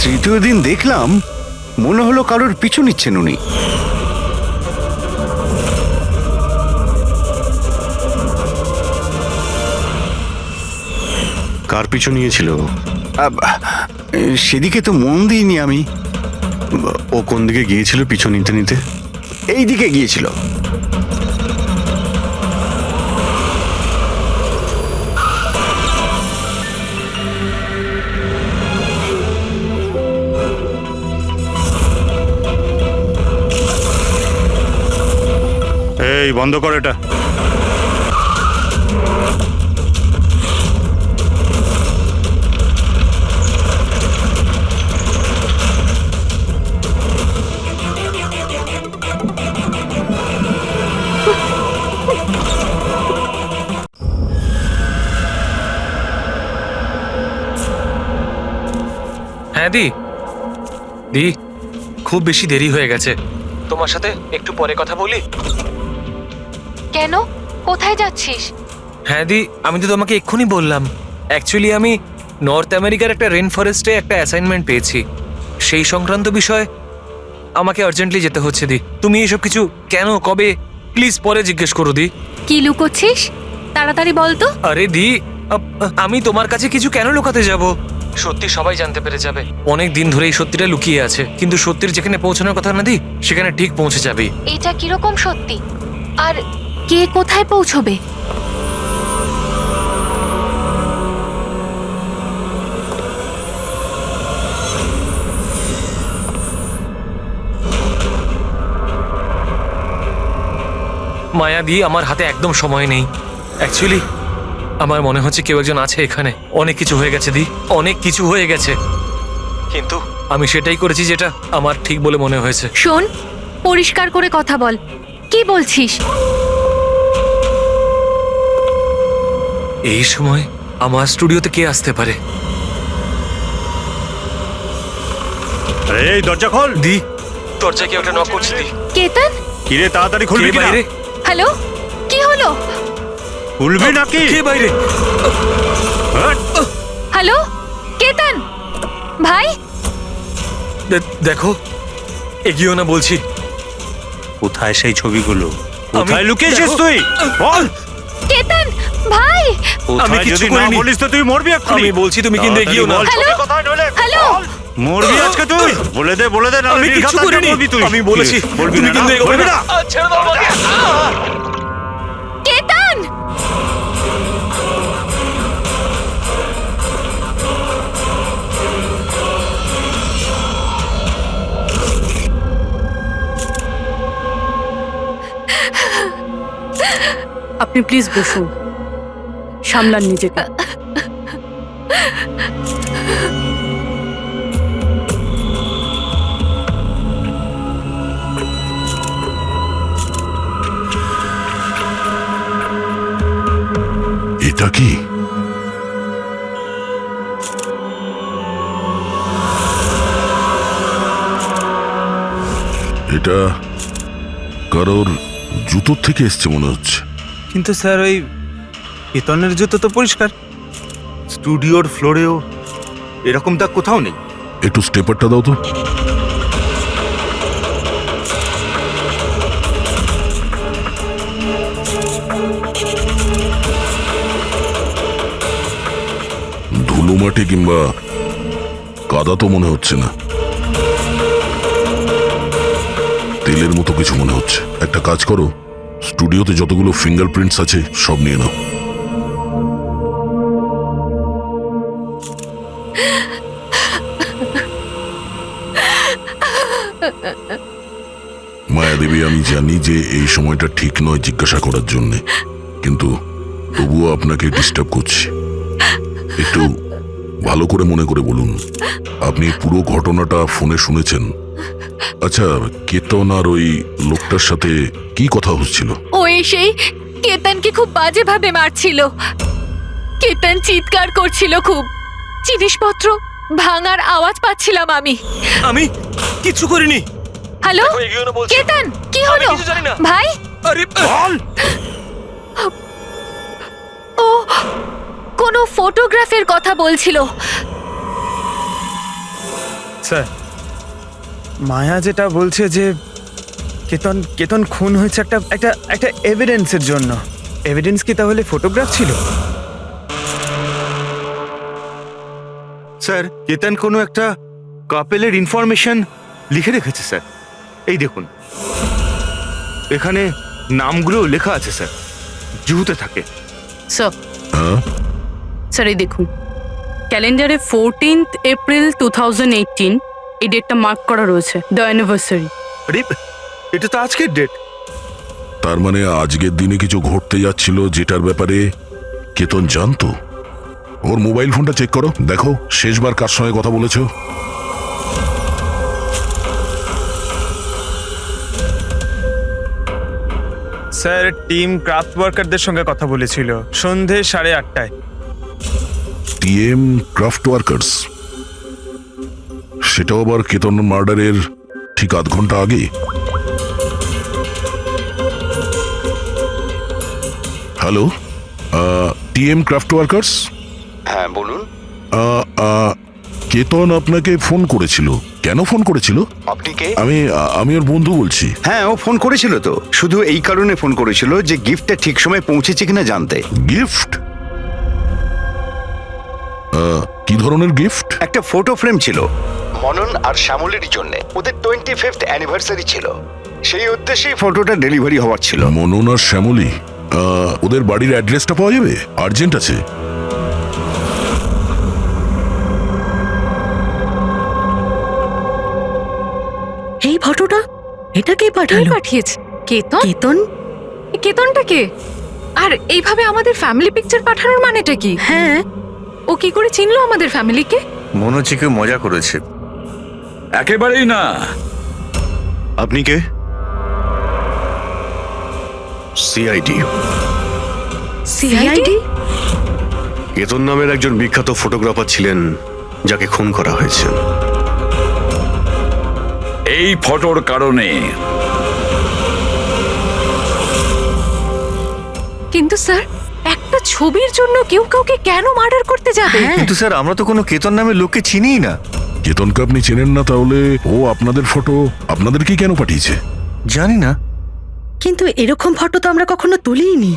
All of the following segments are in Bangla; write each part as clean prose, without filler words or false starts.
তৃতীয় দিন দেখলাম মনে হলো কারোর পিছু নিচ্ছেন উনি। কার পিছু নিয়েছিল? সেদিকে তো মন দিইনি আমি। ও কোন দিকে গিয়েছিল পিছু নিতে নিতে? এই দিকে গিয়েছিল। এই বন্ধ কর এটা। হ্যাঁ দি দি, খুব বেশি দেরি হয়ে গেছে, তোমার সাথে একটু পরে কথা বলি? কেন? কোথায় যাচ্ছিস? হ্যাঁ দি, আমি তো তোমাকে এক্ষুনি বললাম। অ্যাকচুয়ালি আমি নর্থ আমেরিকার একটা রেন ফরেস্টে একটা অ্যাসাইনমেন্ট পেয়েছি, সেই সংক্রান্ত বিষয় আমাকে আর্জেন্টলি যেতে হচ্ছে দি। তুমি এসব কিছু কেন, কবে, প্লিজ পরে জিজ্ঞেস করো দি। কি লুকোচ্ছিস? তাড়াতাড়ি বল তো। আরে দি, আমি তোমার কাছে কিছু কেন লুকাতে যাব? সত্যি সবাই জানতে পেরে যাবে। অনেক দিন ধরে এই সত্যিটা লুকিয়ে আছে, কিন্তু সত্যির যেখানে পৌঁছানোর কথা না দি, সেখানে ঠিক পৌঁছে যাবে। এটা কিরকম সত্যি? আর কে কোথায় পৌঁছবে? মায়া দি, আমার হাতে একদম সময় নেই। অ্যাকচুয়ালি আমার মনে হচ্ছে কেউ একজন আছে এখানে। অনেক কিছু হয়ে গেছে দি, অনেক কিছু হয়ে গেছে, কিন্তু আমি সেটাই করেছি যেটা আমার ঠিক বলে মনে হয়েছে। শোন, পরিষ্কার করে কথা বল, কি বলছিস? এই সময় আমার স্টুডিওতে কে আসতে পারে? এই দরজা খোল। দি, দরজায় কেউ একটা নক করছে দি। কেতন? কিরে তাড়াতাড়ি খুলবি কে কিনা? বাইরে? হ্যালো, কি হলো? খুলবি নাকি? কে বাইরে? হ্যালো কেতন ভাই, দেখো, এগিয়েও না বলছি। কোথায় সেই ছবিগুলো? আমি- কোথায় লুকিয়েছিস দেখো- তুই? বল। কেতন ভাই। আমি কোথায়? কিচ্ছু যদি না করিনি। বলিস তো তুই মরবি এক্ষুনি। আমি বলছি, তুমি কিন্তু এগিয়েও না। তাড়াতাড়ি বল, হ্যালো? ছবি কোথায় নইলে? হ্যালো? বল। মরবি আজকে তুই। বলে দে না আমি কিচ্ছু করিনি। মরবি তুই। আমি বলেছি, বলবি তুমি না, কিন্তু এগোবে বলবি না। না। ছেড়ে দাও আমাকে। কেতন! আপনি প্লিজ বসুন, সামলান নিজেকে। এটা কি? এটা কারোর জুতোর থেকে এসছে মনে হচ্ছে। কিন্তু স্যার, ওই কেতনের জুতো তো পরিষ্কার। স্টুডিওর ফ্লোরেও এরকম দাগ কোথাও নেই। একটু স্টেপারটা দাও তো। ধুলোমাটি কিংবা কাদা তো মনে হচ্ছে না, তেলের মতো কিছু মনে হচ্ছে। একটা কাজ করো, স্টুডিওতে যতগুলো ফিঙ্গারপ্রিন্টস আছে সব নিয়ে নাও। মায়াদেবী, আমি জানি যে এই সময়টা ঠিক নয় জিজ্ঞাসা করার জন্য, কিন্তু তবুও আপনাকে ডিস্টার্ব করছি। একটু ভালো করে মনে করে বলুন, আপনি পুরো ঘটনাটা ফোনে শুনেছেন? আচ্ছা, কেতন আর ওই লোকটার সাথে কি কথা হচ্ছিল? ও এসেই কেতনকে খুব বাজেভাবে মারছিল। কেতন চিৎকার করছিল খুব। জিনিসপত্র ভাঙার আওয়াজ পাচ্ছিলাম আমি। আমি কিচ্ছু করিনি। হ্যালো দেখো, এগিয়েও না বলছি। কেতন, কি আমি হলো কিছু জানি না। ভাই? আরে বল। ও কোনো ফটোগ্রাফের কথা বলছিল। স্যার মায়া যেটা বলছে যে কেতন কেতন খুন হয়েছে একটা একটা একটা এভিডেন্সের জন্য। এভিডেন্স কি তাহলে ফটোগ্রাফ ছিল? স্যার কেতন কোনো একটা কাপেলের ইনফরমেশন লিখে রেখেছে স্যার। এই দেখুন, এখানে নামগুলো লেখা আছে স্যার, জুহুতে থাকে। স্যার হ্যাঁ স্যার এই দেখুন, ক্যালেন্ডারে 14th এপ্রিল 2018 এই ডেটটা মার্ক করা রয়েছে, দ্য অ্যানিভার্সারি। আরে এটা তো আজকের ডেট। তার মানে আজকের দিনে কিছু ঘটতে যাচ্ছিল যেটার ব্যাপারে কেতন জানতো। ওর মোবাইল ফোনটা চেক করো, দেখো শেষবার কার সঙ্গে কথা বলেছো। স্যার টিম ক্রাফট ওয়ার্কারদের সঙ্গে কথা বলেছিল সন্ধে 8:30টায়। টিএম ক্রাফট ওয়ার্কার্স, সেটাও আবার কেতন মার্ডারের ঠিক আধ ঘন্টা আগে। Hello, TM craft workers. হ্যাঁ বলুন। কেতন আপনাকে ফোন করেছিল। কেন ফোন করেছিল? আপনি কে? আমি ওর বন্ধু বলছি। হ্যাঁ, ও ফোন করেছিল তো, শুধু এই কারণে ফোন করেছিল যে গিফটটা ঠিক সময় পৌঁছেছে কিনা জানতে। গিফট? কি ধরনের গিফট? একটা ফটো ফ্রেম ছিল মনন আর শ্যামলের জন্য, ওদের 25th অ্যানিভার্সারি ছিল, সেই উদ্দেশ্যেই ফটোটা ডেলিভারি হওয়ার ছিল। মনন আর শ্যামলী, ওদের বাড়ির অ্যাড্রেসটা পাওয়া যাবে? আর্জেন্ট আছে। এই ফটোটা এটা কে কে পাঠালো? পাঠিয়েছে? কেতন? কেতন? কেতনটা কে? আর এইভাবে আমাদের ফ্যামিলি পিকচার পাঠানোর মানেটা কি? হ্যাঁ, ও কি করে চিনলো আমাদের ফ্যামিলিকে? মনে হচ্ছে কেউ মজা করেছে। একেবারেই না। আপনি কে? সিআইডি। সিআইডি? কেতন নামের একজন বিখ্যাত ফটোগ্রাফার ছিলেন যাকে খুন করা হয়েছে। এই ফটোর কারণে। কিন্তু স্যার, একটা ছবির জন্য কেউ কাউকে কেন মার্ডার করতে যাবে? কিন্তু স্যার আমরা তো কোনো কেতন নামের লোককে চিনিই না। কেতনকে আপনি চেনেন না, তাহলে ও আপনাদের ফটো আপনাদেরকে কেন পাঠিয়েছে? জানি না। কিন্তু এরকম ফটো তো আমরা কখনো তুলিনি।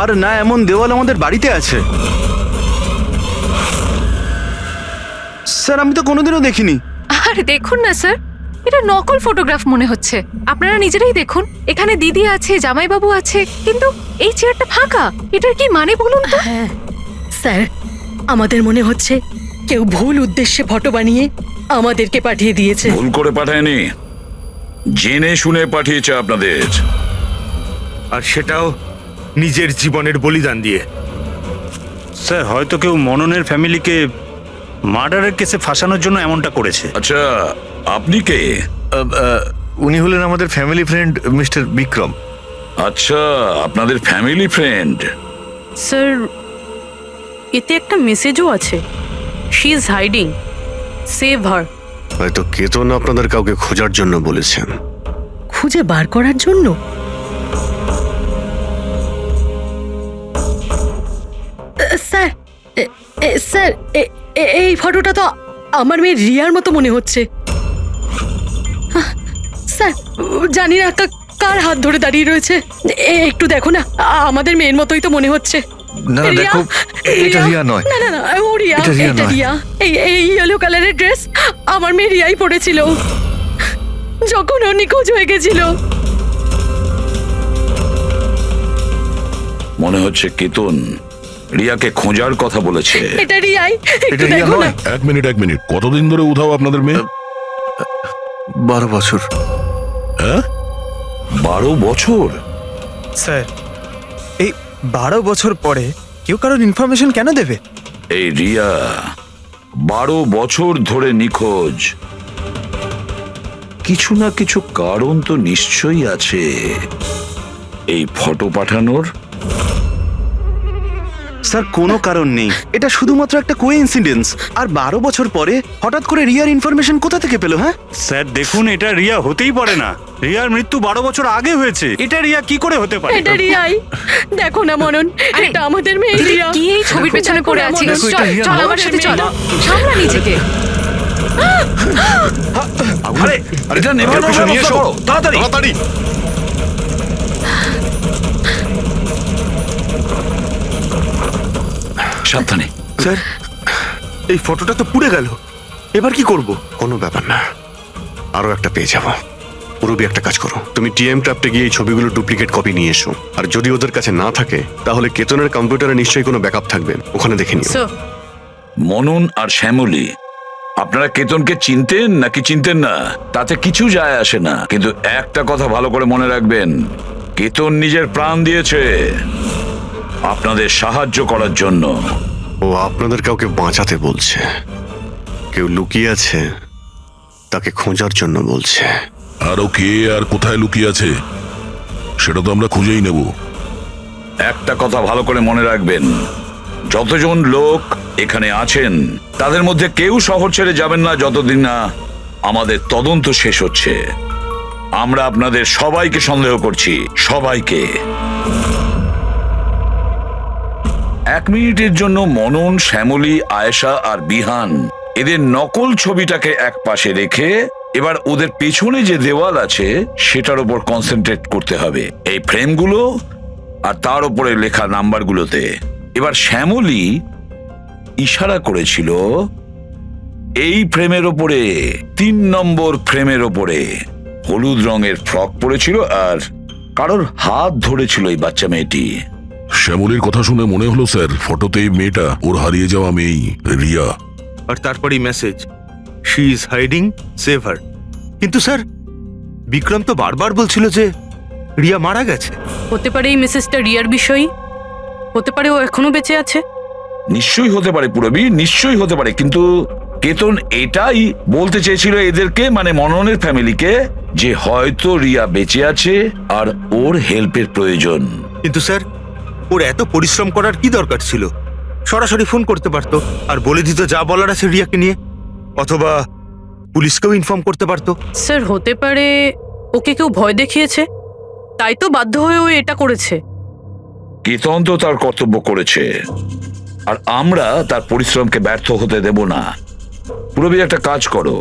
আর না এমন দেওয়াল আমাদের বাড়িতে আছে। স্যার আমি তো কোনোদিনও দেখিনি। আর দেখুন না স্যার, এটা নকল ফটোগ্রাফ মনে হচ্ছে। আপনারা নিজেরাই দেখুন, এখানে দিদি আছে, জামাইবাবু আছে, কিন্তু এই চেয়ারটা ফাঁকা। এটার কি মানে বলুন তো? হ্যাঁ স্যার, আমাদের মনে হচ্ছে কেউ ভুল উদ্দেশ্যে ফটো বানিয়ে আমাদেরকে পাঠিয়ে দিয়েছে। ভুল করে পাঠায়নি, জেনে শুনে পাঠিয়েছে আপনাদের। আর সেটাও নিজের জীবনের বলিদান দিয়ে। স্যার হয়তো কেউ মননের ফ্যামিলিকে মার্ডারের কেসে ফাঁসানোর জন্য এমনটা করেছে। আচ্ছা, আপনি কে? উনি হলেন আমাদের ফ্যামিলি ফ্রেন্ড মিস্টার বিক্রম। আচ্ছা, আপনাদের ফ্যামিলি ফ্রেন্ড। স্যার এতে একটা মেসেজও আছে, শি ইজ হাইডিং, সেভ হার। হয়তো কেতন আপনাদের কাউকে খোঁজার জন্য বলেছেন। খুঁজে বার করার জন্য? স্যার স্যার এই ফটোটা তো আমার মেয়ে রিয়ার মতো মনে হচ্ছে। স্যার জানি না কার হাত ধরে দাঁড়িয়ে রয়েছে, একটু দেখো না, আমাদের মেয়ের মতোই তো মনে হচ্ছে। না রিয়া, দেখো, এটা রিয়া নয়। না না না, ও রিয়া, এটা রিয়া এটা নয়। রিয়া। এই ইয়েলো কালারের ড্রেস আমার মেয়ে রিয়াই পরেছিল যখন ও নিখোঁজ হয়ে গেছিল। মনে হচ্ছে কেতন রিয়াকে খোঁজার কথা বলেছে। এটা রিয়াই, একটু এটা রিয়া দেখো না। নয়। এক মিনিট। কতদিন ধরে উধাও আপনাদের মেয়ে? 12 বছর। হ্যাঁ, 12 বছর? স্যার এই 12 বছর পরে কেউ কারোর ইনফরমেশন কেন দেবে? এই রিয়া 12 বছর ধরে নিখোঁজ। কিছু না কিছু কারণ তো নিশ্চয়ই আছে এই ফটো পাঠানোর। স্যার কোনো কারণ নেই, এটা শুধুমাত্র একটা কোইন্সিডেন্স। আর 12 বছর পরে হঠাৎ করে রিয়ার ইনফরমেশন কোথা থেকে পেলো? হ্যাঁ স্যার দেখুন, এটা রিয়া হতেই পারে না। রিয়ার মৃত্যু 12 বছর আগে হয়েছে। এটা রিয়া কি করে হতে পারে? এটা রিয়াই, দেখো না মনন, এটা আমাদের মেয়ে রিয়া। কি এই ছবির পেছনে পড়ে আছিস? দেখো, এটা চল রিয়া চল নয়। আমার সাথে চল, সামলা নিজেকে। আরে এটা নেভানোর ব্যবস্থা করো, তাড়াতাড়ি। তাড়াতাড়ি। সাবধানে। স্যার, এই ফটোটা তো পুড়ে গেল, এবার কি করব? কোনো ব্যাপার না, আরো একটা পেয়ে যাবো। পুরবি একটা কাজ করো, তুমি টিএম ক্রাফটে গিয়ে এই ছবিগুলো ডুপ্লিকেট কপি নিয়ে এসো। আর যদি ওদের কাছে না থাকে তাহলে কেতনের কম্পিউটারে নিশ্চয়ই কোনো ব্যাকআপ থাকবে, ওখানে দেখে নিও। স্যার মনন আর শ্যামলী, আপনারা কেতনকে চিনতেন নাকি চিনতেন না তাতে কিছু যায় আসে না, কিন্তু একটা কথা ভালো করে মনে রাখবেন, কেতন নিজের প্রাণ দিয়েছে আপনাদের সাহায্য করার জন্য। ও আপনাদের কাউকে বাঁচাতে বলছে, কেউ লুকিয়ে আছে তাকে খোঁজার জন্য বলছে। আর ও কে আর কোথায় লুকিয়ে আছে সেটা তো আমরা খুঁজেই নেব। একটা কথা ভালো করে মনে রাখবেন, যতজন লোক এখানে আছেন তাদের মধ্যে কেউ শহর ছেড়ে যাবেন না যতদিন না আমাদের তদন্ত শেষ হচ্ছে। আমরা আপনাদের সবাইকে সন্দেহ করছি, সবাইকে। 1 মিনিটের জন্য মনন, শ্যামলী, আয়েশা আর বিহান এদের নকল ছবিটাকে এক পাশে রেখে এবার ওদের পেছনে যে দেওয়াল আছে সেটার উপর কনসেন্ট্রেট করতে হবে, এই ফ্রেমগুলো আর তার উপরে লেখা নাম্বারগুলোতে। এবার শ্যামলী ইশারা করেছিল এই ফ্রেমের ওপরে, 3 নম্বর ফ্রেমের ওপরে হলুদ রঙের ফ্রক পরেছিল আর কারোর হাত ধরেছিল এই বাচ্চা মেয়েটি। শ্যামলীর কথা শুনে মনে হলো স্যার ফটোতে এই মেয়েটা ওর হারিয়ে যাওয়া মেয়েই, রিয়া। আর তারপরেই message, she is hiding, save হার। কিন্তু স্যার, বিক্রম তো বারবার বলছিল যে রিয়া মারা গেছে। হতে পারে এই মেসেজটা রিয়ার বিষয়ই, হতে পারে ও এখনো বেঁচে আছে। নিশ্চয়ই হতে পারে পুরবি, নিশ্চয়ই হতে পারে, কিন্তু কেতন এটাই বলতে চেয়েছিল এদেরকে, মানে মননের ফ্যামিলিকে, যে হয়তো রিয়া বেঁচে আছে আর ওর হেল্পের প্রয়োজন। কিন্তু স্যার, ওর এত পরিশ্রম করার কি দরকার ছিল? সরাসরি ফোন করতে পারতো আর বলে দিত যা বলার আছে রিয়াকে নিয়ে, অথবা পুলিশকেও ইনফর্ম করতে পারতো। স্যার হতে পারে ওকে কেউ ভয় দেখিয়েছে, তাই তো বাধ্য হয়ে ও এটা করেছে। কেতন তো তার কর্তব্য করেছে আর আমরা তার পরিশ্রমকে ব্যর্থ হতে দেব না। পুরবি একটা কাজ করো,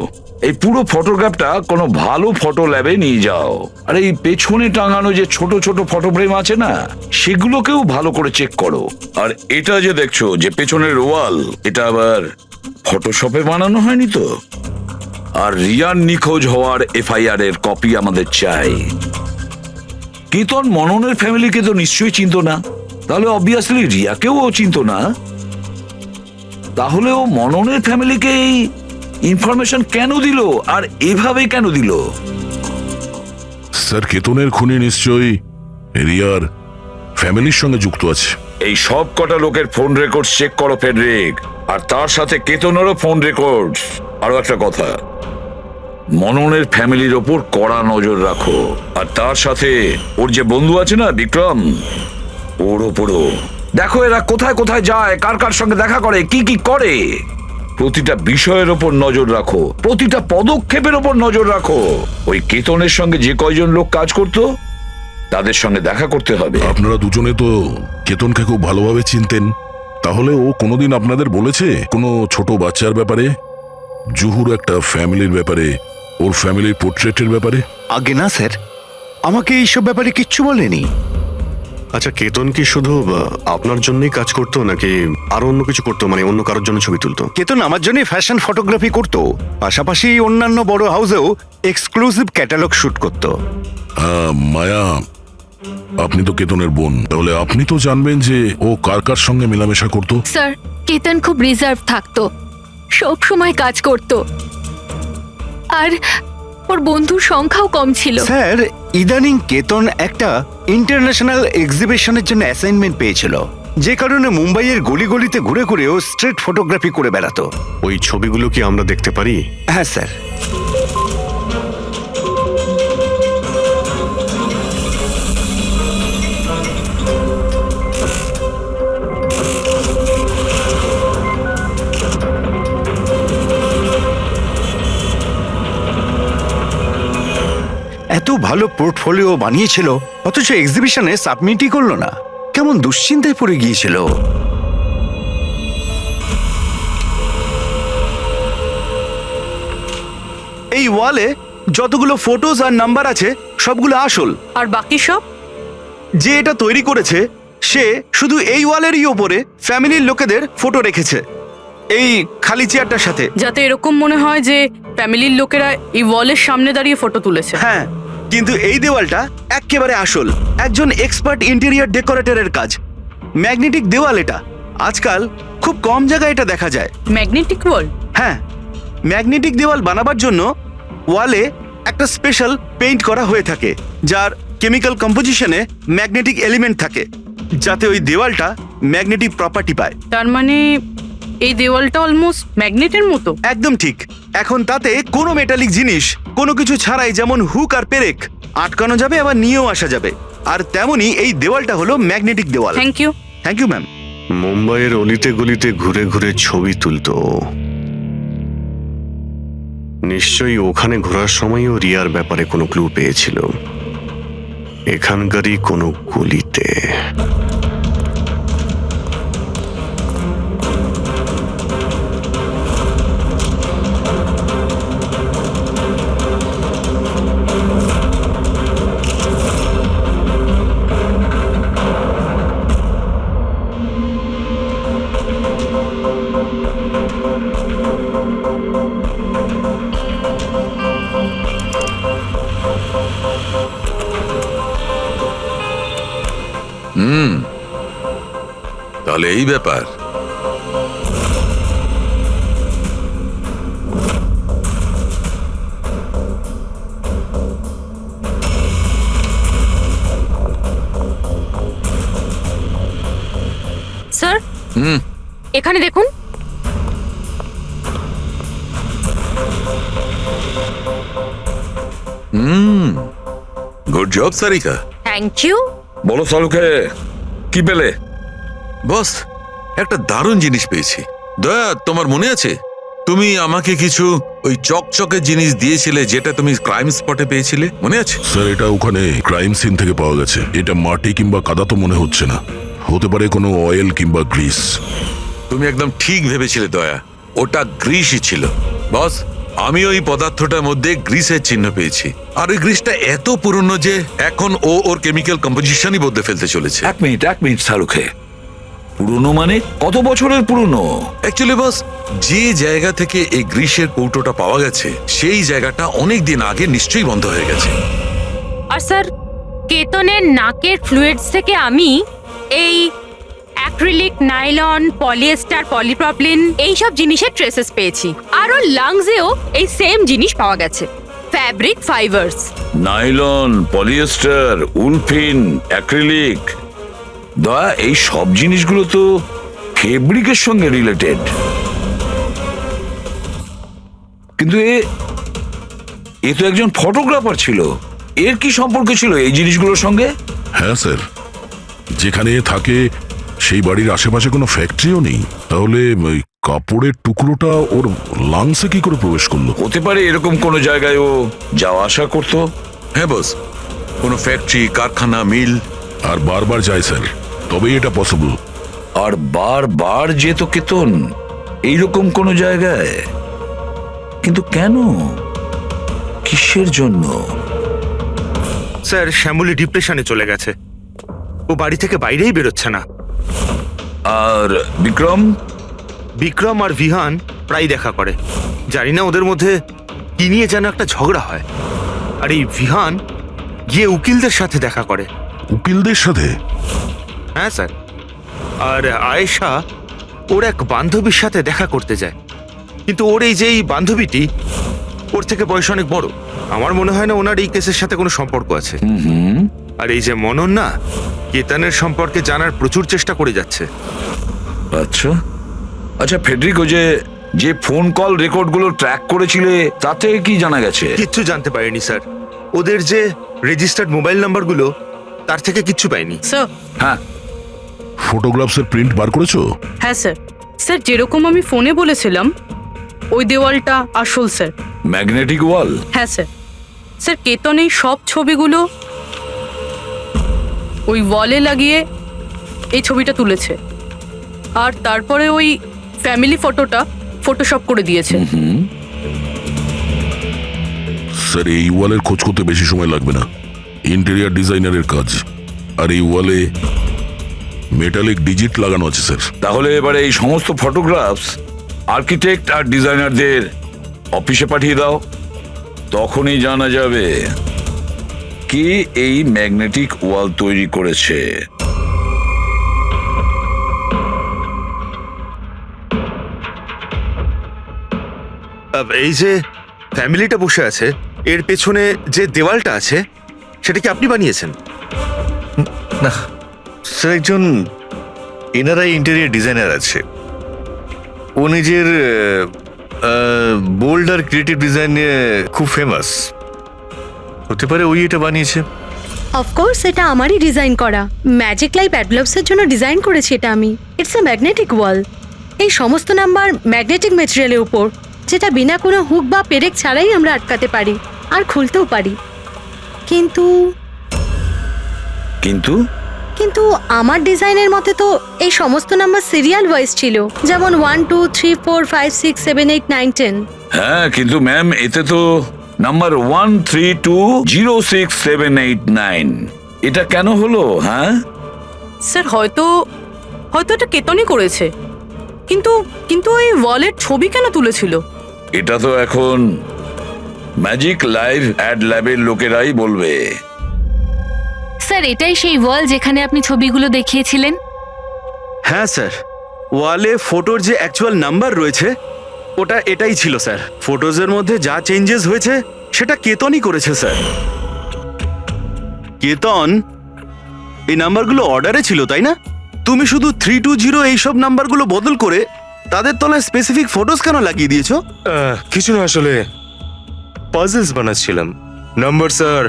এই পুরো ফটোগ্রাফটা কোনো ভালো ফটো ল্যাবে নিয়ে যাও, আর এই পেছনে টাঙানো যে ছোট ছোট ফটো ফ্রেম আছে না সেগুলোকেও ভালো করে চেক করো। আর এটা যে দেখছো যে পেছনের ওয়াল, এটা আবার ফটোশপে বানানো হয়নি তো? আর রিয়ার নিখোঁজ হওয়ার এফআইআর এর কপি আমাদের চাই। কেতন মননের ফ্যামিলিকে তো নিশ্চয়ই চিনতো না, তাহলে অবভিয়াসলি রিয়াকেও ও চিনতো না। তাহলে ও মননের ফ্যামিলিকে এই ইনফরমেশন কেন দিল আর এভাবে কেন দিল? স্যার কেতনের খুনি নিশ্চয়ই রিয়ার ফ্যামিলির সঙ্গে যুক্ত আছে। এই সব কটা লোকের ফোন রেকর্ড চেক করো ফেডরিক, আর তার সাথে কেতনেরও ফোন রেকর্ড। আরো একটা কথা, মননের ফ্যামিলির ওপর কড়া নজর রাখো, আর তার সাথে ওর যে বন্ধু আছে না বিক্রম, ওর ওপরও দেখো এরা কোথায় কোথায় যায়, কার কার সঙ্গে দেখা করে, কি কি করে। প্রতিটা বিষয়ের ওপর নজর রাখো, প্রতিটা পদক্ষেপের ওপর নজর রাখো। ওই কেতনের সঙ্গে যে কয়জন লোক কাজ করতো তাদের সঙ্গে দেখা করতে হবে। আপনারা দুজনে তো কেতনকে খুব ভালোভাবে চিনতেন, তাহলে ও কোনোদিন আপনাদের বলেছে কোনো ছোট বাচ্চার ব্যাপারে, জুহুর একটা ফ্যামিলির ব্যাপারে, ওর ফ্যামিলির পোর্ট্রেটের ব্যাপারে? আগে না স্যার, আমাকে এইসব ব্যাপারে কিচ্ছু বলেনি। আচ্ছা, কেতন কি শুধু আপনার জন্যই কাজ করতো নাকি আরো অন্য কিছু করতো, মানে অন্য কারোর জন্য ছবি তুলতো? কেতন আমার জন্যই ফ্যাশন ফটোগ্রাফি করতো, পাশাপাশি অন্যান্য বড় হাউসেও এক্সক্লুসিভ ক্যাটালগ শুট করতো। মায়া, আপনি তো কেতনের বোন, তাহলে আপনি তো জানবেন যে ও কার কার সঙ্গে মেলামেশা করতো। স্যার কেতন খুব রিজার্ভ থাকতো, সব সময় কাজ করত, আর ওর বন্ধুর সংখ্যাও কম ছিল। স্যার ইদানিং কেতন একটা ইন্টারন্যাশনাল এক্সিবিশনের জন্য অ্যাসাইনমেন্ট পেয়েছিল, যে কারণে মুম্বাইয়ের গলি গলিতে ঘুরে ঘুরে ও স্ট্রিট ফটোগ্রাফি করে বেড়াতো। ওই ছবিগুলো কি আমরা দেখতে পারি? হ্যাঁ স্যার। এত ভালো পোর্টফোলিও বানিয়েছিল, অথচ এক্সিবিশনে সাবমিটই করলো না। কেমন দুশ্চিন্তায় পড়ে গিয়েছিল। এই ওয়ালে যতগুলো ফটোজ আর নাম্বার আছে সবগুলো আসল। আর বাকি সব? যে এটা তৈরি করেছে সে শুধু এই ওয়ালেরই ওপরে ফ্যামিলির লোকেদের ফটো রেখেছে এই খালি চেয়ারটার সাথে। যাতে এরকম মনে হয় যে ফ্যামিলির লোকেরা এই ওয়ালের সামনে দাঁড়িয়ে ফটো তুলেছে। হ্যাঁ, কিন্তু এই দেওয়ালটা একেবারে আসল, একজন এক্সপার্ট ইন্টেরিয়র ডেকোরেটরের কাজ। ম্যাগনেটিক দেওয়াল এটা, আজকাল খুব কম জায়গায় এটা দেখা যায়। ম্যাগনেটিক ওয়াল? হ্যাঁ, ম্যাগনেটিক দেওয়াল বানাবার জন্য ওয়ালে একটা স্পেশাল পেইন্ট করা হয়ে থাকে যার কেমিক্যাল কম্পোজিশনে ম্যাগনেটিক এলিমেন্ট থাকে যাতে ওই দেওয়ালটা ম্যাগনেটিক প্রপার্টি পায়। তার মানে এই দেওয়ালটা অলমোস্ট ম্যাগনেটের মতো? একদম ঠিক। এখন তাতে কোনো মেটালিক জিনিস কোনো কিছু ছাড়াই, যেমন হুক আর পেরেক, আটকানো যাবে আবার নিয়েও আসা যাবে। আর তেমনি এই দেওয়ালটা হলো ম্যাগনেটিক দেওয়াল। Thank you. Thank you ma'am. মুম্বাইয়ের অলিতে গলিতে ঘুরে ঘুরে ছবি তুলতো। নিশ্চয়ই ওখানে ঘোরার সময়ও রিয়ার ব্যাপারে কোনো ক্লু পেয়েছিল, এখানকারই কোনো গলিতে। তাহলে এই ব্যাপার। স্যার, এখানে দেখুন। Good job Sarika. Thank you. বলো শাহরুখে, কি পেলে? বস, একটা দারুণ জিনিস পেয়েছি। দয়া, তোমার মনে আছে তুমি আমাকে কিছু ওই চকচকে জিনিস দিয়েছিলে যেটা তুমি ক্রাইম স্পটে পেয়েছিলে, মনে আছে? স্যার, এটা ওখানে ক্রাইম সিন থেকে পাওয়া গেছে। এটা মাটি কিংবা কাদা তো মনে হচ্ছে না, হতে পারে কোনো অয়েল কিংবা গ্রিস। তুমি একদম ঠিক ভেবেছিলে দয়া, ওটা গ্রিসই ছিল। বস, আমি ওই পদার্থটার মধ্যে গ্রিসের চিহ্ন পেয়েছি। আর ওই গ্রিসটা এত পুরনো যে এখন ওর কেমিক্যাল কম্পোজিশনই বদলে ফেলতে চলেছে। এক মিনিট শাহরুখে, পুরনো মানে কত বছরের পুরনো? অ্যাকচুয়ালি বস, যে জায়গা থেকে এই গ্রিসের কৌটোটা পাওয়া গেছে সেই জায়গাটা অনেক দিন আগে নিশ্চয়ই বন্ধ হয়ে গেছে। আর স্যার, কেতনের নাকের ফ্লুইডস থেকে আমি এই অ্যাক্রিলিক, নাইলন, পলিয়েস্টার, পলিপ্রপিলিন এইসব জিনিসের ট্রেসেস পেয়েছি। আর ওর লাংসেও এই সেম জিনিস পাওয়া গেছে, fabric fibres. Nylon, polyester, olefin, acrylic. দয়া, এই সব জিনিসগুলো তো ফেব্রিকের সঙ্গে রিলেটেড, কিন্তু এ তো একজন ফটোগ্রাফার ছিল। এর কি সম্পর্ক ছিল এই জিনিসগুলোর সঙ্গে? হ্যাঁ স্যার, যেখানে থাকে সেই বাড়ির আশেপাশে কোনো ফ্যাক্টরিও নেই, তাহলে ওই কাপড়ের টুকরোটা ওর লাংসে কি করে প্রবেশ করলো? হতে পারে এরকম কোনো জায়গায় ও যাওয়া আসা করতো। হ্যাঁ বস, কোনো ফ্যাক্টরি, কারখানা, মিল। আর বারবার যায় স্যার, তবেই এটা পসিবল। আর বারবার যেত কেতন এইরকম কোনো জায়গায়, কিন্তু কেন, কিসের জন্য? স্যার, শ্যামলী ডিপ্রেশনে চলে গেছে, ও বাড়ি থেকে বাইরেই বেরোচ্ছে না। আর বিক্রম আর ভিহান প্রায় দেখা করে। জানি না ওদের মধ্যে কি নিয়ে যেন একটা ঝগড়া হয়। আর এই ভিহান গিয়ে উকিলদের সাথে দেখা করে। উকিলদের সাথে? হ্যাঁ স্যার। আর আয়েশা ওর এক বান্ধবীর সাথে দেখা করতে যায়, কিন্তু ওর এই যে বান্ধবীটি ওর থেকে বয়স অনেক বড়। আমার মনে হয় না ওনার এই কেসের সাথে কোনো সম্পর্ক আছে। আর এই যে মনন না, কেতনের সম্পর্কে জানার প্রচুর চেষ্টা করে যাচ্ছে। আচ্ছা আচ্ছা, ফেডরিকো যে ফোন কল রেকর্ডগুলো ট্র্যাক করেছিলে তাতে কি জানা গেছে? কিচ্ছু জানতে পারিনি স্যার। ওদের যে রেজিস্টার্ড মোবাইল নাম্বারগুলো তার থেকে কিচ্ছু পাইনি। স্যার। হ্যাঁ, ফটোগ্রাফসের প্রিন্ট বার করেছো? হ্যাঁ স্যার। স্যার, যেরকম আমি ফোনে বলেছিলাম ওই দেওয়ালটা আসল স্যার। ম্যাগনেটিক ওয়াল? হ্যাঁ স্যার। স্যার, কেতন এই সব ছবিগুলো ওই ওয়ালে লাগিয়ে এই ছবিটা তুলেছে, আর তারপরে ওই ফ্যামিলি ফটোটা ফটোশপ করে দিয়েছে। স্যার এই ওয়ালের খোঁজ করতে বেশি সময় লাগবে না, ইন্টেরিয়ার ডিজাইনারের কাজ। আর এই ওয়ালে মেটালিক ডিজিট লাগানো আছে স্যার। তাহলে এবারে এই সমস্ত ফটোগ্রাফস আর্কিটেক্ট আর ডিজাইনারদের অফিসে পাঠিয়ে দাও, তখনই জানা যাবে কে এই ম্যাগনেটিক ওয়াল তৈরি করেছে। এই যে ফ্যামিলিটা বসে আছে, এর পেছনে যে দেওয়ালটা আছে সেটা কি আপনি বানিয়েছেন? না স্যার, একজন এনারাই ইন্টেরিয়ার ডিজাইনার আছে, ও নিজের বোল্ড আর ক্রিয়েটিভ ডিজাইন নিয়ে খুব ফেমাস। হতে পারে ওই এটা বানিয়েছে। অফকোর্স এটা আমারই ডিজাইন করা, ম্যাজিক লাইফ অ্যাডলপসের জন্য ডিজাইন করেছি এটা আমি। ইটস এ ম্যাগনেটিক ওয়াল। এই সমস্ত নাম্বার ম্যাগনেটিক ম্যাটেরিয়ালের উপর, যেটা বিনা কোনো হুক বা পেরেক ছাড়াই আমরা আটকাতে পারি আর খুলতেও পারি। কিন্তু কিন্তু কিন্তু আমার ডিজাইনের মতে তো এই সমস্ত নাম্বার সিরিয়াল ওয়াইজ ছিল, যেমন 1 2 3 4 5 6 7 8 9 10। হ্যাঁ, কিন্তু ম্যাম এতে তো নাম্বার 1320678 এটা কেন হলো? হ্যাঁ স্যার হয়তো এটা কেতনই করেছে, কিন্তু কিন্তু ওই ওয়ালের ছবি কেন তুলেছিল? এটা তো এখন ম্যাজিক লাইভ অ্যাড ল্যাবের লোকেরাই বলবে। স্যার এটাই সেই ওয়াল যেখানে আপনি ছবিগুলো দেখিয়েছিলেন? হ্যাঁ স্যার, ওয়ালে ফটোর যে অ্যাকচুয়াল নাম্বার রয়েছে ওটা এটাই ছিল স্যার। ফটোজের মধ্যে যা চেঞ্জেস হয়েছে সেটা কেতনই করেছে স্যার। কেতন, এই নাম্বারগুলো অর্ডারে ছিল তাই না? তুমি শুধু 320 এইসব নাম্বারগুলো বদল করে তাদের তলায় স্পেসিফিক ফটোজ কেন লাগিয়ে দিয়েছো? কিছু না, আসলে পাজলস বানাচ্ছিলাম, নাম্বারস আর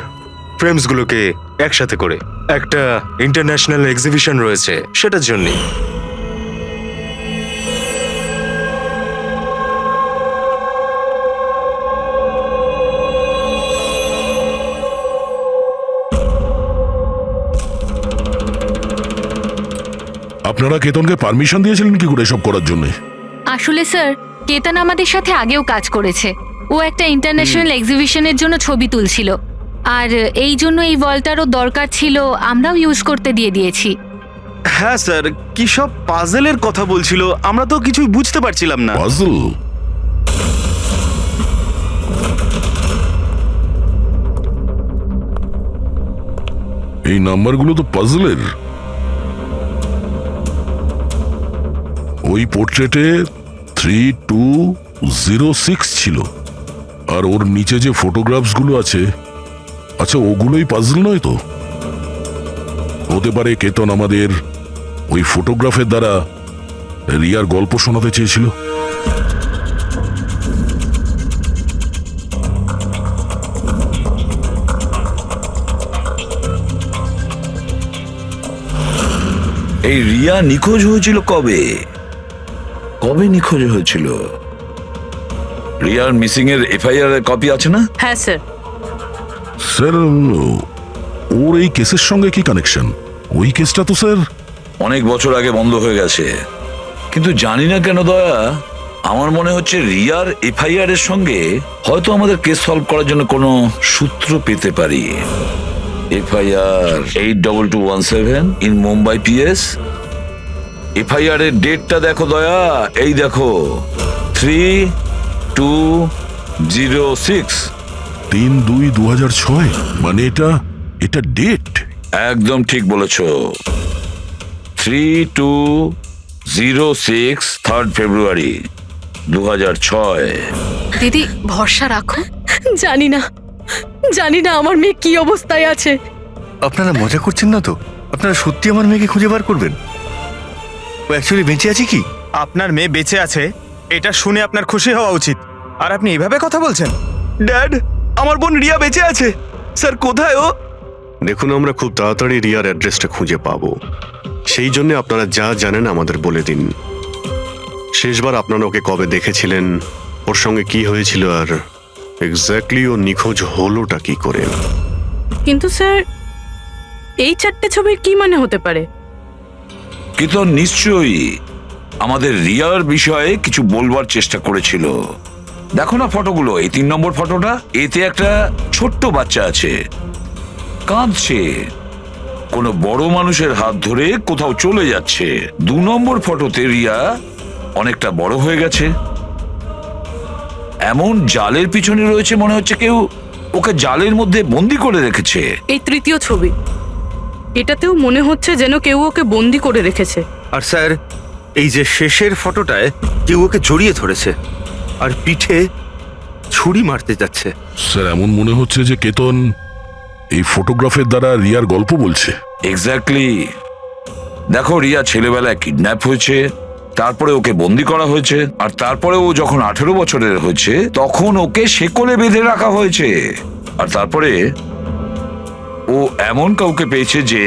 ফ্রেমসগুলোকে একসাথে করে। একটা ইন্টারন্যাশনাল এক্সিবিশন রয়েছে সেটার জন্যে। আপনারা কেতনকে পারমিশন দিয়েছিলেন কি করে এসব করার জন্য? আসলে স্যার কেতন আমাদের সাথে আগেও কাজ করেছে। ও একটা ইন্টারন্যাশনাল এক্সিবিশনের জন্য ছবি তুলছিল, আর এই জন্য এই ওয়ালটারও দরকার ছিল, আমরাও ইউজ করতে দিয়ে দিয়েছি। হ্যাঁ স্যার, কি সব পাজেলের কথা বলছিল, আমরা তো কিছুই বুঝতে পারছিলাম না। পাজল? এই নাম্বারগুলো তো পাজলের। ওই পোর্ট্রেটে 3206 ছিল, আর ওর নিচে যে ফটোগ্রাফসগুলো আছে, আচ্ছা ওগুলোই পাজল নয় তো? হতে পারে কেতন আমাদের ওই ফটোগ্রাফের দ্বারা রিয়ার গল্প শোনাতে চেয়েছিল। এই রিয়া নিখোঁজ হয়েছিল কবে? কবে নিখোঁজ হয়েছিল? রিয়ার মিসিং এর এফআইআর এর কপি আছে না? হ্যাঁ স্যার। স্যার ওর এই কেসের সঙ্গে কি কানেকশন? ওই কেসটা তো স্যার অনেক বছর আগে বন্ধ হয়ে গেছে, কিন্তু জানি না কেন দয়া, আমার মনে হচ্ছে রিয়ার এফআইআর এর সঙ্গে হয়তো আমাদের কেস সলভ করার জন্য কোনো সূত্র পেতে পারি। FIR 82217 in Mumbai PS. FIR এর ডেটটা দেখো দয়া, এই দেখো 3206। 3/2/2006, মানে এটা ডেট। একদম ঠিক বলেছ, 3206 3rd ফেব্রুয়ারি 2006। দিদি ভরসা রাখো। জানি না আমার মেয়ে কি অবস্থায় আছে। আপনারা মজা করছেন না তো? আপনারা সত্যি আমার মেয়েকে খুঁজে বার করবেন? ও অ্যাকচুয়ালি বেঁচে আছে কি? আপনার মেয়ে বেঁচে আছে এটা শুনে আপনার খুশি হওয়া উচিত, আর আপনি এভাবে কথা বলছেন? ড্যাড, আমার বোন রিয়া বেঁচে আছে। স্যার কোথায় ও? দেখুন, আমরা খুব তাড়াতাড়ি রিয়ার অ্যাড্রেসটা খুঁজে পাবো, সেই জন্য আপনারা যা জানেন আমাদের বলে দিন। শেষবার আপনারা ওকে কবে দেখেছিলেন, ওর সঙ্গে কি হয়েছিল, আর এক্স্যাক্টলি ও নিখোঁজ হলোটা কি করে? কিন্তু স্যার এই 4টে ছবির কি মানে হতে পারে? কিন্তু নিশ্চয়ই আমাদের রিয়ার বিষয়ে কিছু বলবার চেষ্টা করেছিল। দেখো না ফটোগুলো, এই 3 নম্বর ফটোটা, এতে একটা ছোট্ট বাচ্চা আছে, কাঁদছে, কোনো বড় মানুষের হাত ধরে কোথাও চলে যাচ্ছে। 2 নম্বর ফটোতে রিয়া অনেকটা বড় হয়ে গেছে, এমন জালের পিছনে রয়েছে মনে হচ্ছে কেউ ওকে জালের মধ্যে বন্দি করে রেখেছে। এই তৃতীয় ছবি, এটাতেও মনে হচ্ছে যেন কেউ ওকে বন্দি করে রেখেছে। আর স্যার, এই যে শেষের ফটোটায় কেউ ওকে জড়িয়ে ধরেছে আর পিঠে ছুরি মারতে যাচ্ছে। স্যার, এমন মনে হচ্ছে যে কেতন এই ফটোগ্রাফের দ্বারা রিয়ার গল্প বলছে। এক্স্যাক্টলি। দেখো, রিয়া ছেলেবেলায় কিডন্যাপ হয়েছে, তারপরে ওকে বন্দি করা হয়েছে, আর তারপরে ও যখন 18 বছরের হয়েছে তখন ওকে শেকলে বেঁধে রাখা হয়েছে, আর তারপরে ও এমন কাউকে পেয়েছে যে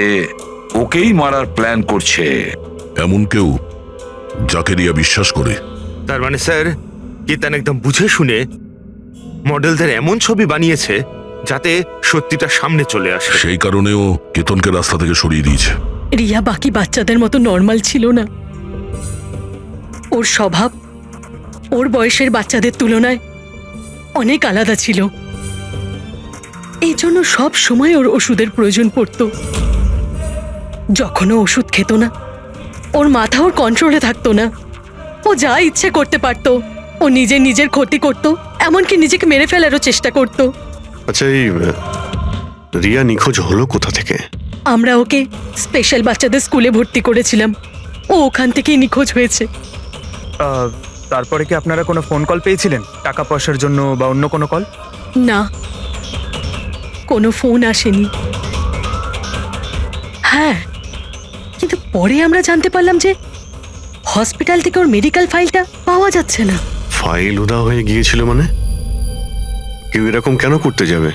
ওকেই মারার প্ল্যান করছে। এমন কেউ যাকে রিয়া বিশ্বাস করে। তার মানে স্যার, কেতন একদম বুঝে শুনে মডেলদের এমন ছবি বানিয়েছে যাতে সত্যিটা সামনে চলে আসে। সেই কারণেও কেতনকে রাস্তা থেকে সরিয়ে দিয়েছে। রিয়া বাকি বাচ্চাদের মতো নর্মাল ছিল না। ওর স্বভাব ওর বয়সের বাচ্চাদের তুলনায় অনেক আলাদা ছিল। এই জন্য সব সময় ওর ওষুধের প্রয়োজন পড়তো। যখনও ওষুধ খেত না, ওর মাথা ওর কন্ট্রোলে থাকতো না। ও যা ইচ্ছে করতে পারতো। ও নিজের ক্ষতি করত, এমনকি নিজেকে মেরে ফেলারও চেষ্টা করত। আচ্ছা, এই রিয়া নিখোঁজ হলো কোথা থেকে? আমরা ওকে স্পেশাল বাচ্চাদের স্কুলে ভর্তি করেছিলাম। ও ওখান থেকেই নিখোঁজ হয়েছে। তারপরে কি আপনারা কোনো ফোন কল পেয়েছিলেন টাকা পয়সার জন্য বা অন্য কোনো কল? না, কোনো ফোন আসেনি। হ্যাঁ, কিন্তু পরে আমরা জানতে পারলাম যে হসপিটাল থেকে ওর মেডিকেল ফাইলটা পাওয়া যাচ্ছে না। ফাইল উধাও হয়ে গিয়েছিল মানে? কেউ এরকম কেন করতে যাবে?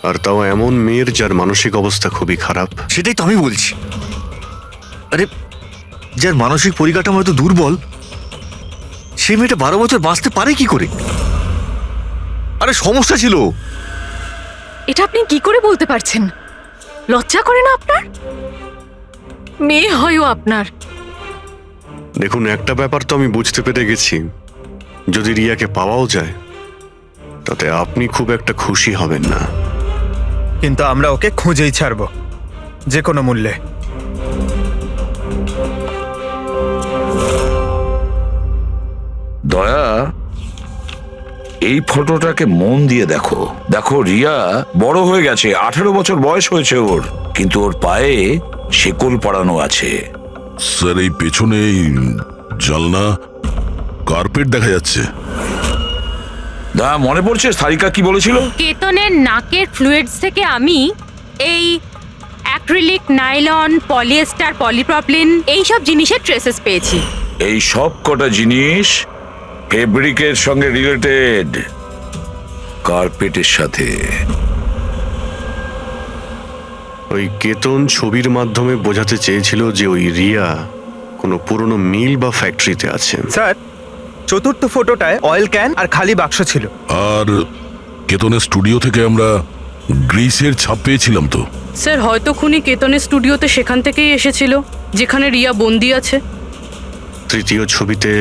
আর তাও এমন মেয়ের যার মানসিক অবস্থা খুবই খারাপ। সেটাই তো আমি বলছি। আরে, যার মানসিক পরিকাঠামো এত দুর্বল, সে মেয়েটা 12 বছর বাঁচতে পারে কি করে? আরে সমস্যা ছিল। এটা আপনি কি করে বলতে পারছেন? লজ্জা করে না আপনার? মেয়ে হয়ও আপনার। দেখুন, একটা ব্যাপার তো আমি বুঝতে পেরে গেছি, যদি রিয়াকে পাওয়াও যায় তাতে আপনি খুব একটা খুশি হবেন না। কিন্তু আমরা ওকে খুঁজেই ছাড়বো, যে কোনো মূল্যে। দয়া, এই ফটোটাকে মন দিয়ে দেখো। দেখো, রিয়া বড় হয়ে গেছে, 18 বছর বয়স হয়েছে ওর, কিন্তু ওর পায়ে শেকল পরানো আছে। স্যার, এই পেছনে এই জানলা কার্পেট দেখা যাচ্ছে। দা, মনে পড়ছে সারিকা কি বলেছিল? কেতনের নাকের ফ্লুইডস থেকে আমি এই অ্যাক্রিলিক, নাইলন, পলিয়েস্টার, পলিপ্রপলিন এইসব জিনিসের ট্রেসেস পেয়েছি। এই সব কটা জিনিস ফেব্রিকের সঙ্গে রিলেটেড, কার্পেটের সাথে। ওই কেতন ছবির মাধ্যমে বোঝাতে চেয়েছিল যে ওই রিয়া কোনো পুরনো মিল বা ফ্যাক্টরিতে আছে। স্যার, চতুর্থ ফটোটায় অয়েল ক্যান আর খালি বাক্স ছিল। আর কেতনের স্টুডিও থেকে আমরা গ্রিসের ছাপ পেয়েছিলাম তো। স্যার, হয়তো খুনি কেতনের স্টুডিওতে সেখান থেকেই এসেছিল যেখানে রিয়া বন্দি আছে। তৃতীয় ছবিতে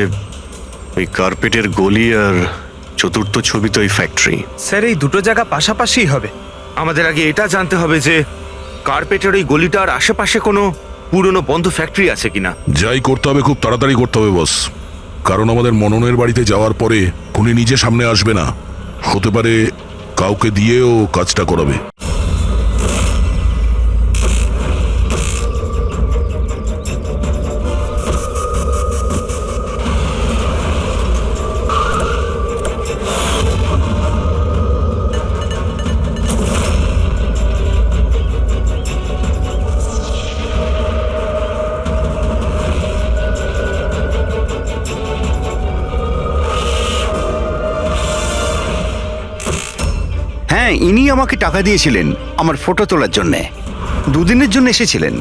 ওই কার্পেটের গলি, আর চতুর্থ ছবিতে ওই ফ্যাক্টরি। স্যার, এই দুটো জায়গা পাশাপাশি হবে। আমাদের আগে এটা জানতে হবে যে কার্পেটের ওই গলিটার আশেপাশে কোনো পুরনো বন্ধ ফ্যাক্টরি আছে কিনা। যাই করতে হবে খুব তাড়াতাড়ি করতে হবে বস, কারণ আমাদের মননের বাড়িতে যাওয়ার পরে খুনি নিজে সামনে আসবে না, হতে পারে কাউকে দিয়েও কাজটা করাবে। হ্যাঁ, ইনি আমাকে টাকা দিয়েছিলেন আমার ফটো তোলার জন্যে। 2 দিনের জন্য এসেছিলেন।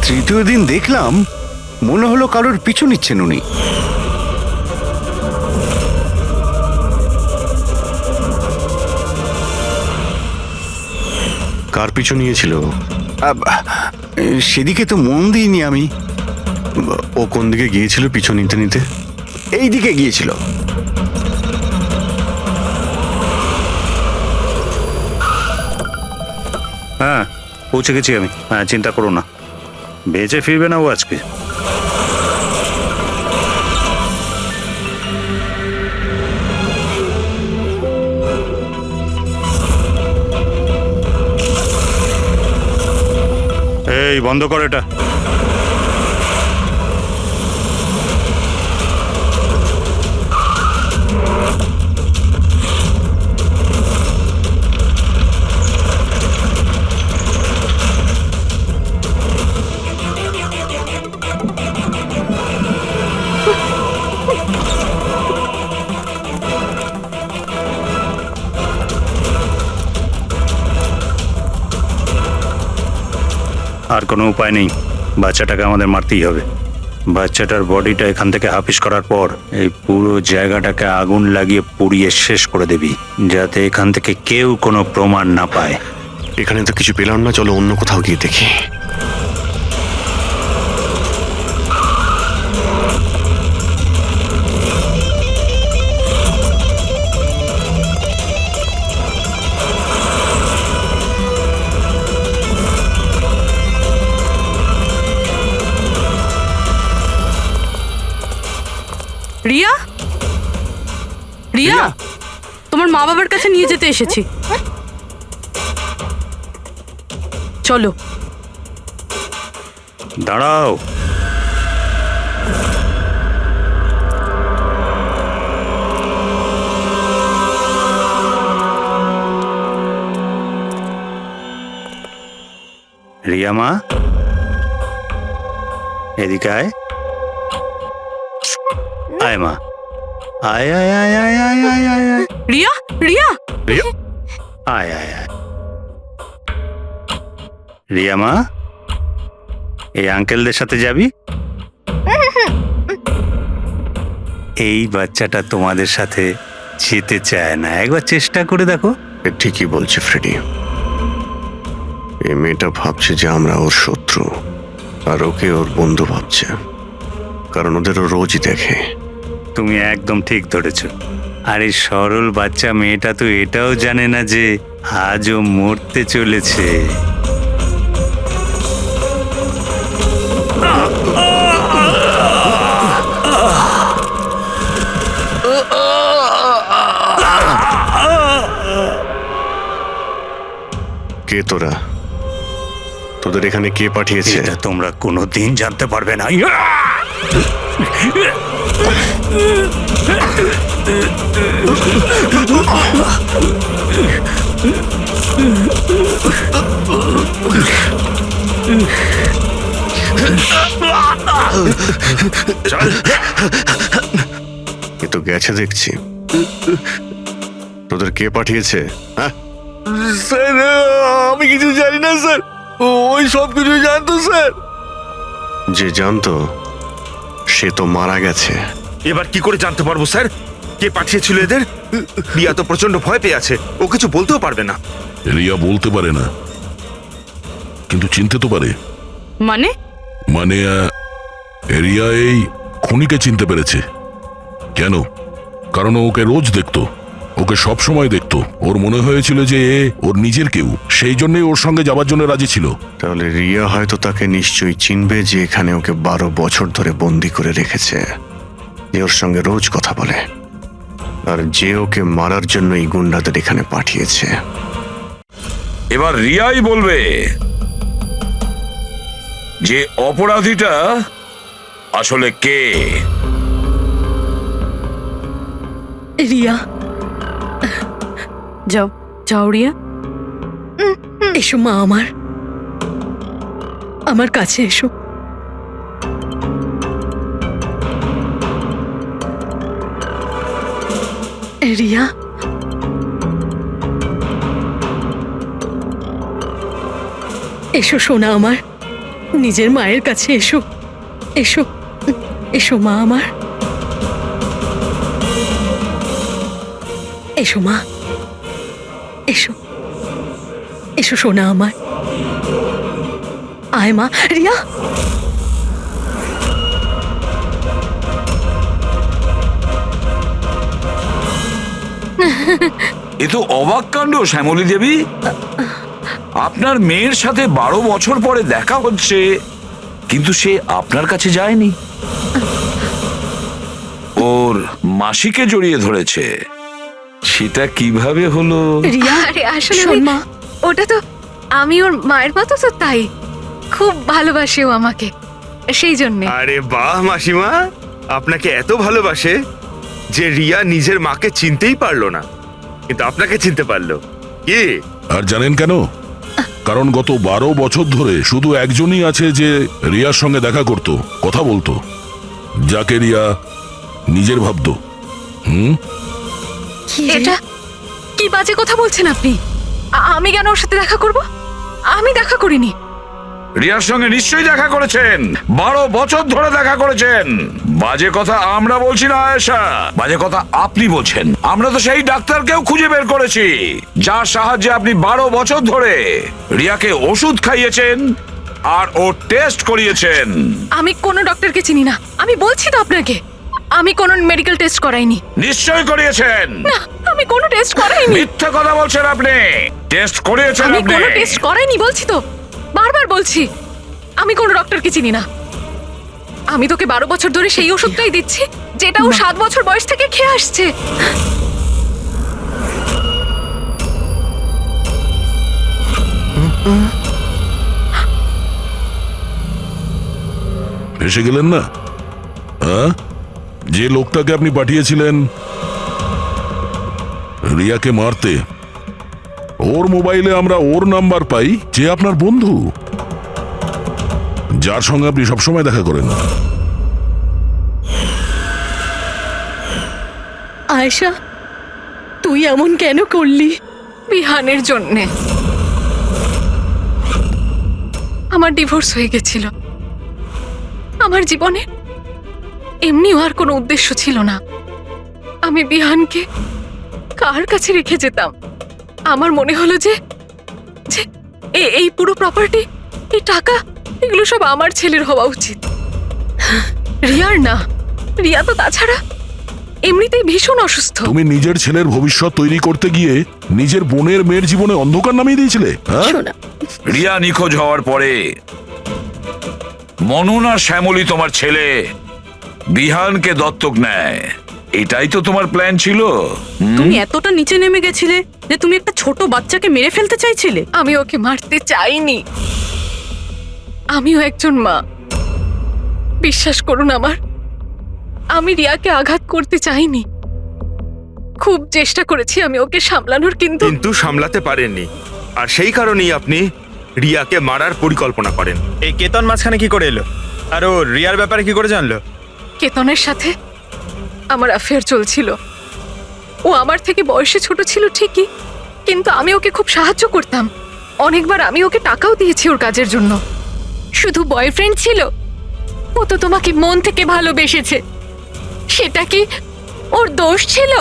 তৃতীয় দিন দেখলাম মনে হলো কারোর পিছু নিচ্ছেন উনি। কার পিছু নিয়েছিল? সেদিকে তো মন দিইনি আমি। ও কোন দিকে গিয়েছিল পিছু নিতে নিতে? এই দিকে গিয়েছিল। হ্যাঁ, পৌঁছে গেছি আমি। হ্যাঁ, চিন্তা করো না, বেঁচে ফিরবে না ও আজকে। এই বন্ধ কর এটা। আর কোনো উপায় নেই, বাচ্চাটাকে আমাদের মারতেই হবে। বাচ্চাটার বডিটা এখান থেকে হাফিস করার পর এই পুরো জায়গাটাকে আগুন লাগিয়ে পুড়িয়ে শেষ করে দিবি, যাতে এখান থেকে কেউ কোনো প্রমাণ না পায়। এখানে তো কিছু পেলাম না, চলো অন্য কোথাও গিয়ে দেখি। রিয়া, রিয়া, তোমার মা বাবার কাছে নিয়ে যেতে এসেছি, চলো। দাঁড়াও, রিয়া মা, এদিকে আয়। আয় মা, আয় আয় আয় আয় আয় আয় আয় আয়। রিয়া, রিয়া, রিয়া, আয় আয় আয়। রিয়া মা, এই আঙ্কেলদের সাথে যাবি? এই বাচ্চাটা তোমাদের সাথে যেতে চায় না, একবার চেষ্টা করে দেখো। ঠিকই বলছে ফ্রেডি, এই মেয়েটা ভাবছে যে আমরা ওর শত্রু, আর ওকে ওর বন্ধু ভাবছে, কারণ ওদের ও রোজই দেখে। তুমি একদম ঠিক ধরেছ। আর এই সরল বাচ্চা মেয়েটা তো এটাও জানে না যে আজও মরতে চলেছে। কে তোরা? তোদের এখানে কে পাঠিয়েছে? এটা তোমরা কোনোদিন জানতে পারবে না। এ তো গেছে দেখছি। তোদের কে পাঠিয়েছে? হ্যাঁ স্যার, আমি কিছু জানি না স্যার, ওই সব কিছু জানতো স্যার। যে জানতো সে তো মারা গেছে। এবার কি করে জানতে পারবো স্যার কে পাঠিয়েছিল এদের? রিয়া তো প্রচন্ড ভয় পেয়ে আছে, ও কিছু বলতেও পারবে না। রিয়া বলতে পারে না, কিন্তু চিনতে তো পারে। মানে মানে রিয়া এই খুনিকে চিনতে পেরেছে। কেন? কারণ ও ওকে রোজ দেখতো, ওকে সব সময় দেখতো। ওর মনে হয়েছিল যে এ ওর নিজের কেউ, সেই জন্যই ওর সঙ্গে যাবার জন্য রাজি ছিল। তাহলে রিয়া হয়তো তাকে নিশ্চয়ই চিনবে, যে এখানে ওকে 12 বছর ধরে বন্দি করে রেখেছে, যে ওর সঙ্গে রোজ কথা বলে, আর যে ওকে মারার জন্য এই গুন্ডাদের এখানে পাঠিয়েছে। এবার রিয়াই বলবে যে অপরাধীটা আসলে কে। রিয়া, যাও যাও রিয়া, এসো মা, আমার কাছে এসো। রিয়া, এসো সোনা আমার, নিজের মায়ের কাছে এসো, এসো, এসো মা আমার, এসো মা, এসো, এসো সোনা আমার, আয় মা। রিয়া, এ তো অবাক কাণ্ড শ্যামলী দেবী। আপনার মেয়ের সাথে 12 বছর পরে দেখা হচ্ছে, কিন্তু সে আপনার কাছে যায়নি, ওর মাসিকে জড়িয়ে ধরেছে। সেটা কিভাবে হলো? রিয়া, আরে আসলে শোন মা, ওটা তো আমি ওর মায়ের মতো, তো তাই খুব ভালোবাসে ও আমাকে, সেই জন্যে। আরে বাহ মাসিমা, আপনাকে এত ভালোবাসে যে রিয়া নিজের মাকে চিনতেই পারলো না, কিন্তু আপনাকে চিনতে পারলো। কি আর জানেন কেন? কারণ গত 12 বছর ধরে শুধু একজনই আছে যে রিয়ার সঙ্গে দেখা করত, কথা বলতো, যাকে রিয়া নিজের ভাবতো। এটা কি বাজে কথা বলছেন আপনি? আমি কেন ওর সাথে দেখা করব? আমি দেখা করিনি। রিয়ার সঙ্গে নিশ্চয়ই দেখা করেছেন, 12 বছর ধরে দেখা করেছেন। বাজে কথা আমরা বলছি না আয়েশা, বাজে কথা আপনি বলছেন। আমরা তো সেই ডাক্তারকেও খুঁজে বের করেছি যার সাহায্যে আপনি 12 বছর ধরে রিয়াকে ওষুধ খাইয়েছেন আর ও টেস্ট করিয়েছেন। আমি কোনো ডক্টরকে চিনি না, আমি বলছি তো আপনাকে, আমি কোনো মেডিকেল টেস্ট করাইনি। নিশ্চয়ই করিয়েছেন। না, আমি কোনো টেস্ট করাইনি। মিথ্যা কথা বলছেন আপনি। টেস্ট করিয়েছেন আমি আপনি। কোনো টেস্ট করাইনি বলছি তো, বারবার বলছি, আমি কোনো ডক্টরকে চিনি না। আমি তোকে 12 বছর ধরে সেই ওষুধটাই দিচ্ছি যেটা ও 7 বছর বয়স থেকে খেয়ে আসছে। ফেসে গেলেন না? হ্যাঁ, যে লোকটাকে আপনি পাঠিয়েছিলেন রিয়াকে মারতে, ওর মোবাইলে আমরা ওর নাম্বার পাই, যে আপনার বন্ধু, যার সঙ্গে আপনি সবসময় দেখা করেন। আয়েশা, তুই এমন কেন করলি? বিহানের জন্যে। আমার ডিভোর্স হয়ে গেছিল, আমার জীবনে এমনিও আর কোনো উদ্দেশ্য ছিল না। আমি বিহানকে কার কাছে রেখে যেতাম? আমার মনে হলো যে যে এই পুরো প্রপার্টি, এই টাকা, এগুলো সব আমার ছেলের হওয়া উচিত, রিয়ার না। রিয়া তো তাছাড়া এমনিতেই ভীষণ অসুস্থ। তুমি নিজের ছেলের ভবিষ্যৎ তৈরি করতে গিয়ে নিজের বোনের মেয়ের জীবনে অন্ধকার নামিয়ে দিয়েছিলে। হ্যাঁ, রিয়া নিখোঁজ হওয়ার পরে মনন আর শ্যামলী তোমার ছেলে বিহানকে দত্তক নেয়, এটাই তো তোমার প্ল্যান ছিল। তুমি এতটা নিচে নেমে গেছিলে যে তুমি একটা ছোট বাচ্চাকে মেরে ফেলতে চাইছিলে? আমি ওকে মারতে চাইনি, আমিও একজন মা। বিশ্বাস করুন আমার, আমি রিয়াকে আঘাত করতে চাইনি। খুব চেষ্টা করেছি আমি ওকে সামলানোর, কিন্তু সামলাতে পারেননি, আর সেই কারণেই আপনি রিয়াকে মারার পরিকল্পনা করেন। এই কেতন মাঝখানে কি করে এলো? আর ও রিয়ার ব্যাপারে কি করে জানলো? কেতনের সাথে আমার অ্যাফেয়ার চলছিল। ও আমার থেকে বয়সে ছোট ছিল ঠিকই, কিন্তু আমি ওকে খুব সাহায্য করতাম। অনেকবার আমি ওকে টাকাও দিয়েছি ওর কাজের জন্য। শুধু বয়ফ্রেন্ড ছিল? ও তো তোমাকে মন থেকে ভালোবেসেছে, সেটা কি ওর দোষ ছিল?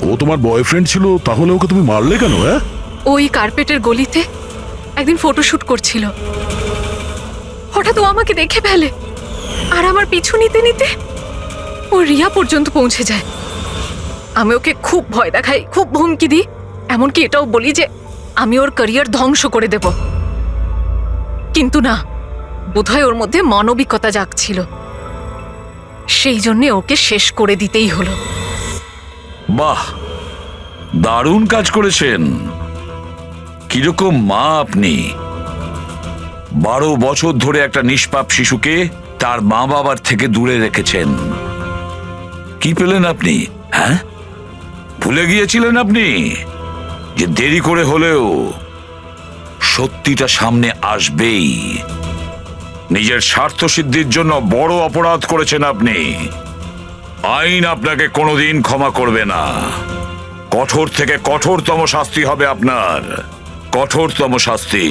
ও তোমার বয়ফ্রেন্ড ছিল, তাহলে ওকে তুমি মারলে কেন? হ্যাঁ, ওই কার্পেটের গলিতে একদিন ফটোশুট করছিল, হঠাৎ ও আমাকে দেখে ফেলে, আর আমার পিছু নিতে নিতে ও রিয়া পর্যন্ত পৌঁছে যায়। আমি ওকে খুব ভয় দেখাই, খুব হুমকি দিই, এমনকি এটাও বলি যে আমি ওর ক্যারিয়ার ধ্বংস করে দেব। কিন্তু না, বোধহয় ওর মধ্যে মানবিকতা জাগছিল, সেই জন্যে ওকে শেষ করে দিতেই হলো। বাহ, দারুণ কাজ করেছেন। কিরকম মা আপনি! 12 বছর ধরে একটা নিষ্পাপ শিশুকে তার মা বাবার থেকে দূরে রেখেছেন। কি পেলেন আপনি? হ্যাঁ, ভুলে গিয়েছিলেন আপনি যে দেরি করে হলেও সত্যিটা সামনে আসবেই। নিজের স্বার্থ সিদ্ধির জন্য বড় অপরাধ করেছেন আপনি। আইন আপনাকে কোনোদিন ক্ষমা করবে না। কঠোর থেকে কঠোরতম শাস্তি হবে আপনার, কঠোরতম শাস্তি।